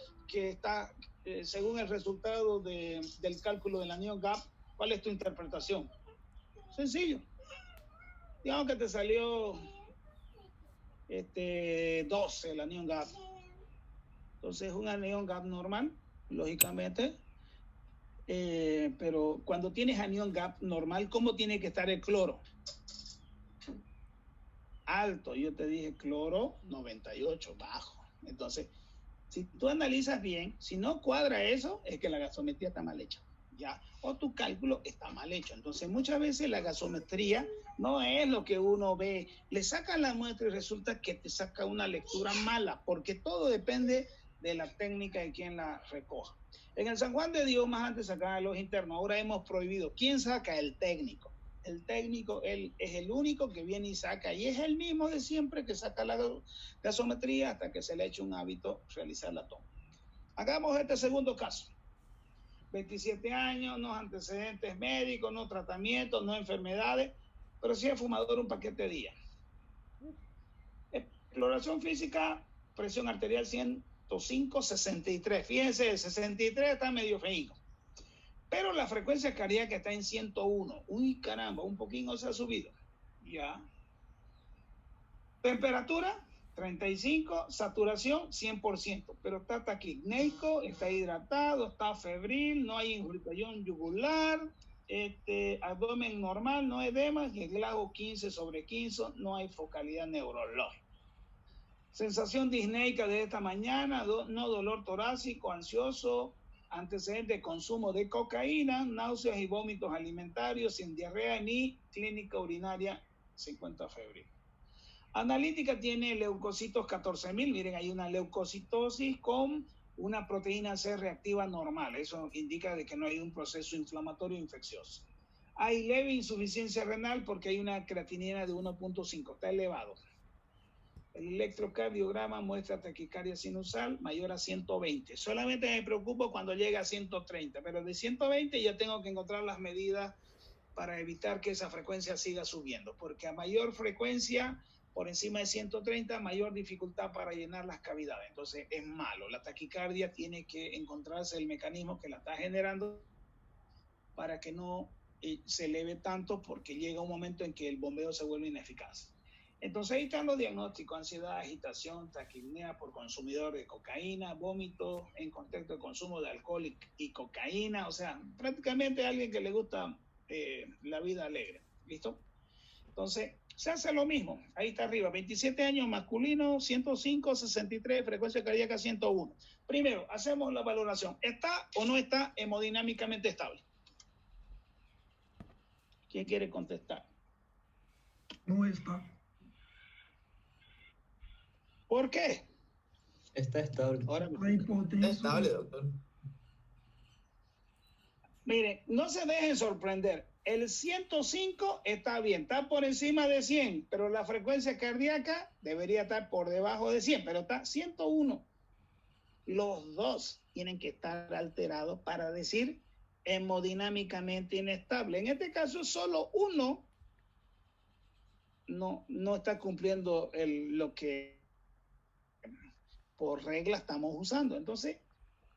del cálculo del anión GAP, ¿cuál es tu interpretación? Sencillo. Digamos que te salió 12 el anión GAP. Entonces, un anión GAP normal, lógicamente, pero cuando tienes anión GAP normal, ¿cómo tiene que estar el cloro? Alto, yo te dije cloro 98, bajo. Entonces, si tú analizas bien, si no cuadra eso, es que la gasometría está mal hecha, ¿ya? O tu cálculo está mal hecho. Entonces, muchas veces la gasometría no es lo que uno ve. Le sacan la muestra y resulta que te saca una lectura mala, porque todo depende de la técnica de quien la recoja. En el San Juan de Dios, más antes sacaban los internos, ahora hemos prohibido. ¿Quién saca? El técnico. El técnico, él es el único que viene y saca, y es el mismo de siempre que saca la gasometría hasta que se le eche un hábito realizar la toma. Hagamos este segundo caso. 27 años, no antecedentes médicos, no tratamientos, no enfermedades, pero sí es fumador un paquete de día. Exploración física, presión arterial 105/63. Fíjense, el 63 está medio feico. Pero la frecuencia cardíaca está en 101. Uy, caramba, un poquito se ha subido. Ya. Temperatura, 35, saturación, 100%. Pero está taquipneico, está hidratado, está febril, no hay irritación yugular, abdomen normal, no edema, y el GLaO 15/15, no hay focalidad neurológica. Sensación disneica de esta mañana, no dolor torácico, ansioso, antecedente de consumo de cocaína, náuseas y vómitos alimentarios, sin diarrea ni clínica urinaria, se encuentra febril. Analítica tiene leucocitos 14.000, miren, hay una leucocitosis con una proteína C reactiva normal, eso indica de que no hay un proceso inflamatorio infeccioso. Hay leve insuficiencia renal porque hay una creatinina de 1.5, está elevado. El electrocardiograma muestra taquicardia sinusal mayor a 120. Solamente me preocupo cuando llega a 130, pero de 120 ya tengo que encontrar las medidas para evitar que esa frecuencia siga subiendo, porque a mayor frecuencia, por encima de 130, mayor dificultad para llenar las cavidades. Entonces es malo. La taquicardia tiene que encontrarse el mecanismo que la está generando para que no se eleve tanto, porque llega un momento en que el bombeo se vuelve ineficaz. Entonces ahí están los diagnósticos: ansiedad, agitación, taquipnea por consumidor de cocaína, vómito en contexto de consumo de alcohol y cocaína, o sea, prácticamente alguien que le gusta la vida alegre, ¿listo? Entonces, se hace lo mismo, ahí está arriba, 27 años, masculino, 105/63, frecuencia cardíaca 101. Primero, hacemos la valoración, ¿está o no está hemodinámicamente estable? ¿Quién quiere contestar? No está. ¿Por qué? Está estable. Ahora, Está estable, doctor. Mire, no se dejen sorprender. el 105 está bien, está por encima de 100, pero la frecuencia cardíaca debería estar por debajo de 100, pero está 101. Los dos tienen que estar alterados para decir hemodinámicamente inestable. En este caso, solo uno no está cumpliendo lo que por regla estamos usando. Entonces,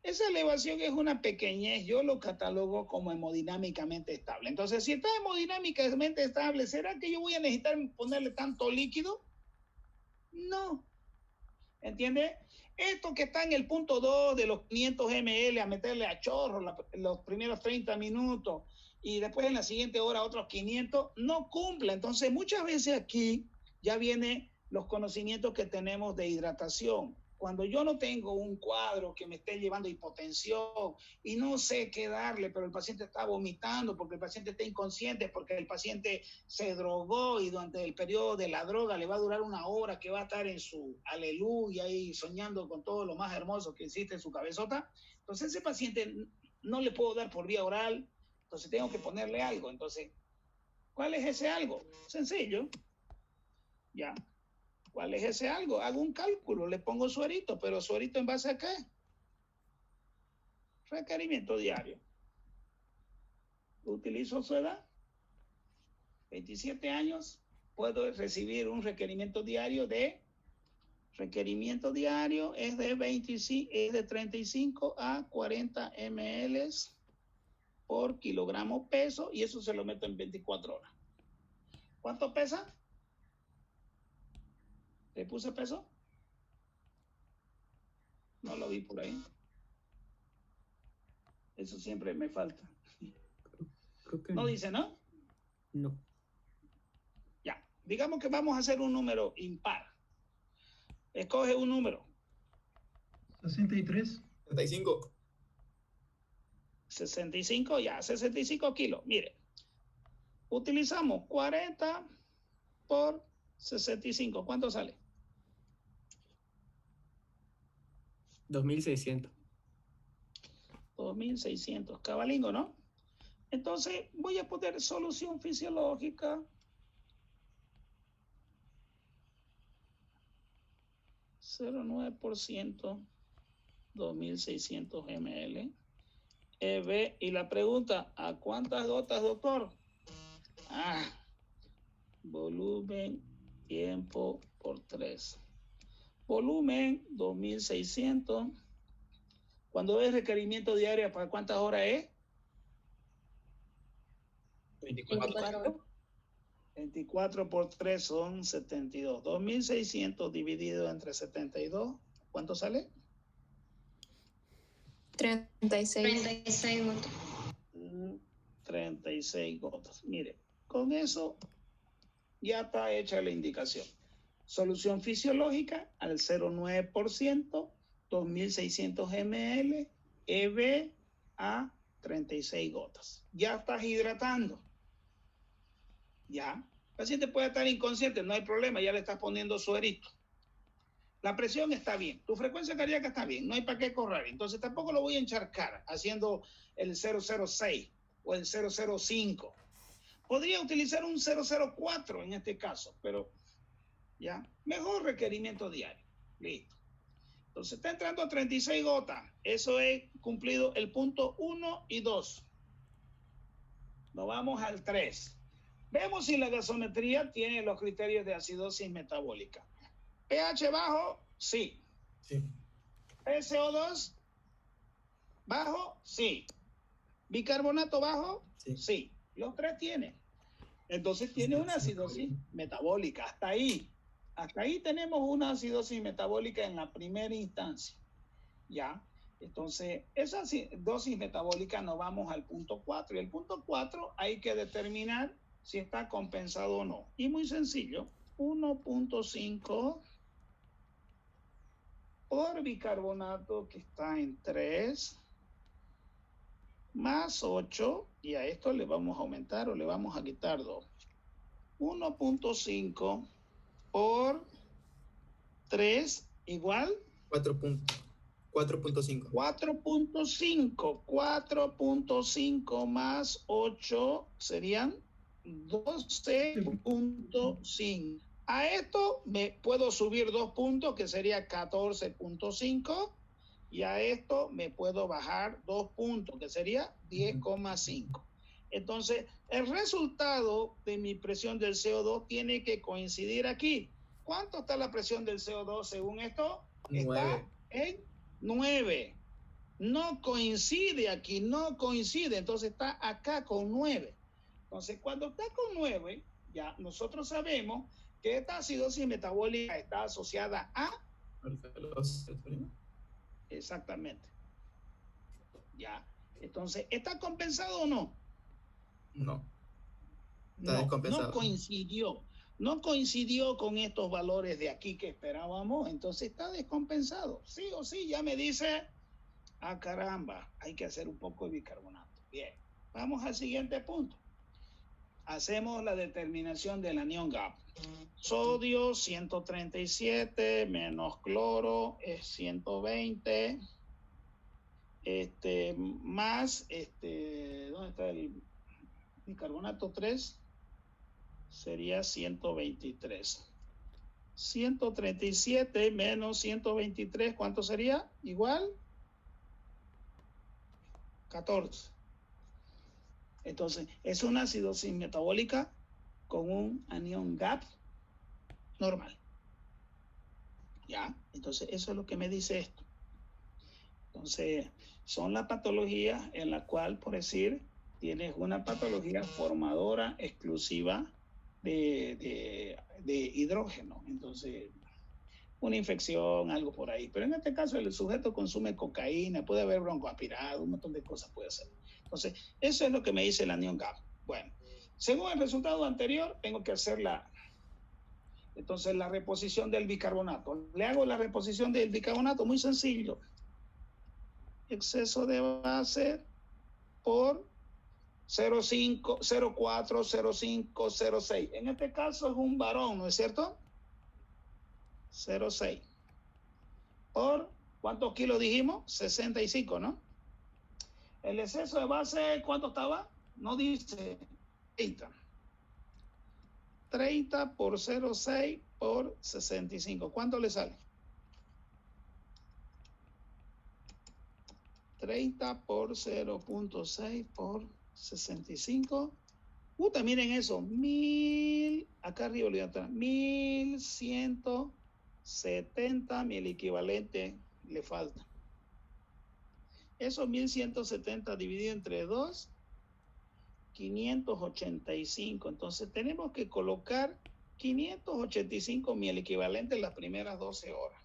esa elevación es una pequeñez, yo lo catalogo como hemodinámicamente estable. Entonces, si está hemodinámicamente estable, ¿será que yo voy a necesitar ponerle tanto líquido? No. ¿Entiende? Esto que está en el punto 2 de los 500 ml a meterle a chorro los primeros 30 minutos y después en la siguiente hora otros 500, no cumple. Entonces, muchas veces aquí ya vienen los conocimientos que tenemos de hidratación. Cuando yo no tengo un cuadro que me esté llevando a hipotensión y no sé qué darle, pero el paciente está vomitando porque el paciente está inconsciente, porque el paciente se drogó y durante el periodo de la droga le va a durar 1 hora que va a estar en su aleluya y soñando con todo lo más hermoso que existe en su cabezota. Entonces ese paciente no le puedo dar por vía oral, entonces tengo que ponerle algo. Entonces, ¿cuál es ese algo? Sencillo. Ya. ¿Cuál es ese algo? Hago un cálculo, le pongo suerito, pero suerito ¿en base a qué? Requerimiento diario. Utilizo su edad, 27 años, puedo recibir un requerimiento diario es de 35 a 40 ml por kilogramo peso y eso se lo meto en 24 horas. ¿Cuánto pesa? ¿Le puse peso? No lo vi por ahí. Eso siempre me falta. Creo que ¿No dice, no? no. Ya. Digamos que vamos a hacer un número impar. Escoge un número. 63. 65. 65, ya. 65 kilos. Mire. Utilizamos 40 por 65. ¿Cuánto sale? 2600. 2600, cabalingo, ¿no? Entonces voy a poner solución fisiológica. 0,9%, 2600 ml. EB, y la pregunta, ¿a cuántas gotas, doctor? Volumen, tiempo por 3. Volumen, 2600. Cuando es requerimiento diario, ¿para cuántas horas es? 24. 24 por 3 son 72. 2600 dividido entre 72. ¿Cuánto sale? 36. 36 gotas. 36 gotas. Mire, con eso ya está hecha la indicación. Solución fisiológica al 0,9%, 2600 ml, EB a 36 gotas. Ya estás hidratando. Ya. El paciente puede estar inconsciente, no hay problema, ya le estás poniendo suerito. La presión está bien, tu frecuencia cardíaca está bien, no hay para qué correr. Entonces tampoco lo voy a encharcar haciendo el 006 o el 005. Podría utilizar un 004 en este caso, pero ya, mejor requerimiento diario. Listo. Entonces está entrando a 36 gotas. Eso es cumplido el punto 1 y 2. Nos vamos al 3. Vemos si la gasometría tiene los criterios de acidosis metabólica. pH bajo, sí. Sí. SO2 bajo, sí. Bicarbonato bajo, Sí. sí. Los 3 tienen. Entonces tiene una acidosis metabólica. Hasta ahí tenemos una acidosis metabólica en la primera instancia. ¿Ya? Entonces, esa dosis metabólica nos vamos al punto 4. Y el punto 4 hay que determinar si está compensado o no. Y muy sencillo, 1.5 por bicarbonato que está en 3 más 8, y a esto le vamos a aumentar o le vamos a quitar 2. 1.5 por 3 igual 4 puntos. 4.5. 4.5 más 8 serían 12.5. A esto me puedo subir 2 puntos, que sería 14.5. Y a esto me puedo bajar 2 puntos, que sería 10,5. Entonces, el resultado de mi presión del CO2 tiene que coincidir aquí. ¿Cuánto está la presión del CO2 según esto? 9. Está en 9. No coincide aquí, no coincide. Entonces está acá con 9. Entonces, cuando está con 9, ya nosotros sabemos que esta acidosis metabólica está asociada a... Exactamente. Ya. Entonces, ¿está compensado o no? No. Está descompensado. No coincidió. No coincidió con estos valores de aquí que esperábamos. Entonces, está descompensado. Sí o sí, ya me dice, ah, caramba, hay que hacer un poco de bicarbonato. Bien. Vamos al siguiente punto. Hacemos la determinación del anión GAP. Sodio 137 menos cloro es 120. Más, ¿dónde está el bicarbonato 3? Sería 123. 137 menos 123, ¿cuánto sería? Igual 14. Entonces, es una acidosis metabólica con un anión GAP normal. ¿Ya? Entonces, eso es lo que me dice esto. Entonces, son las patologías en la cual, por decir, tienes una patología formadora exclusiva de hidrógeno. Entonces, una infección, algo por ahí. Pero en este caso, el sujeto consume cocaína, puede haber broncoaspirado, un montón de cosas puede hacer. Entonces, eso es lo que me dice el anión GAP. Bueno, según el resultado anterior, tengo que hacer la reposición del bicarbonato. Le hago la reposición del bicarbonato, muy sencillo. Exceso de base por 0,5, 0,4, 0,5, 0,6. En este caso es un varón, ¿no es cierto? 0,6. Por, ¿cuántos kilos dijimos? 65, ¿no? El exceso de base, ¿cuánto estaba? No dice 30. 30 por 0,6 por 65. ¿Cuánto le sale? 30 por 0.6 por 65. Miren eso. 1000, acá arriba le voy a entrar. 1170 mil equivalente le falta. Eso 1170 dividido entre 2, 585. Entonces tenemos que colocar 585 mil equivalente en las primeras 12 horas.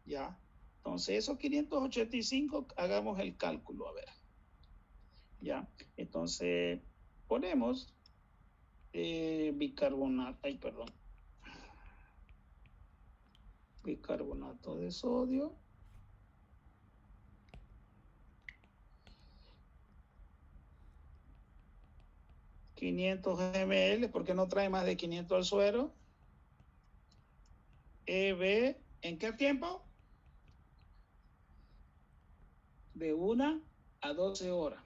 ¿Ya? Entonces, esos 585, hagamos el cálculo, a ver. Ya, entonces, ponemos bicarbonato, bicarbonato de sodio. $500 ml, porque no trae más de 500 al suero. EB, ¿en qué tiempo? De 1 a 12 horas.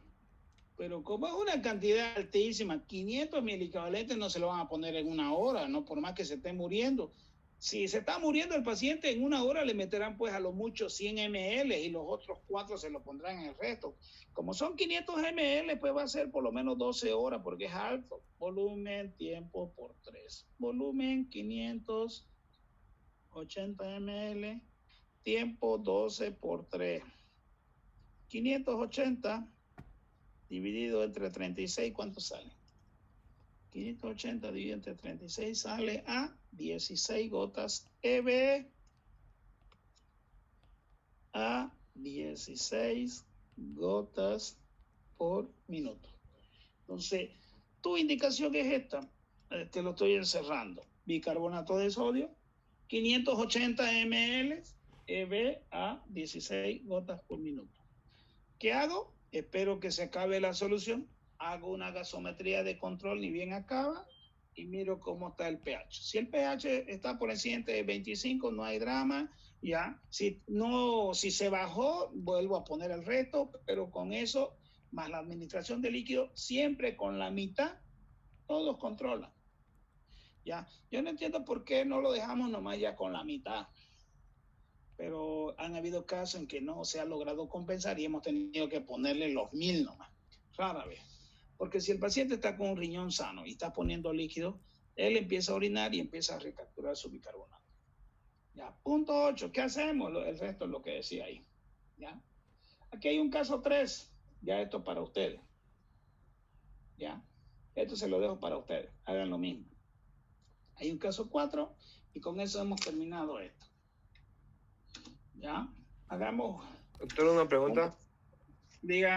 Pero como es una cantidad altísima, 500 mil equivalentes no se lo van a poner en 1 hora, no por más que se esté muriendo. Si se está muriendo el paciente, en 1 hora le meterán pues a lo mucho 100 ml y los otros 4 se lo pondrán en el resto. Como son 500 ml, pues va a ser por lo menos 12 horas porque es alto. Volumen, tiempo por 3. Volumen 580 ml, tiempo 12 por 3. 580 dividido entre 36, ¿cuánto sale? 580 dividido entre 36 sale a 16 gotas EB a 16 gotas por minuto. Entonces, tu indicación es esta. Te lo estoy encerrando. Bicarbonato de sodio, 580 ml, EB a 16 gotas por minuto. ¿Qué hago? Espero que se acabe la solución. Hago una gasometría de control, ni bien acaba, y miro cómo está el pH. Si el pH está por encima de 25, no hay drama, ya. Si se bajó, vuelvo a poner el resto, pero con eso, más la administración de líquido, siempre con la mitad, todos controlan. Ya. Yo no entiendo por qué no lo dejamos nomás ya con la mitad. Pero han habido casos en que no se ha logrado compensar y hemos tenido que ponerle los 1000 nomás. Rara vez. Porque si el paciente está con un riñón sano y está poniendo líquido, él empieza a orinar y empieza a recapturar su bicarbonato. Ya, punto 8. ¿Qué hacemos? El resto es lo que decía ahí. Ya. Aquí hay un caso 3. Ya esto para ustedes. Ya. Esto se lo dejo para ustedes. Hagan lo mismo. Hay un caso 4 y con eso hemos terminado esto. Ya. Hagamos. Doctor, una pregunta. Diga.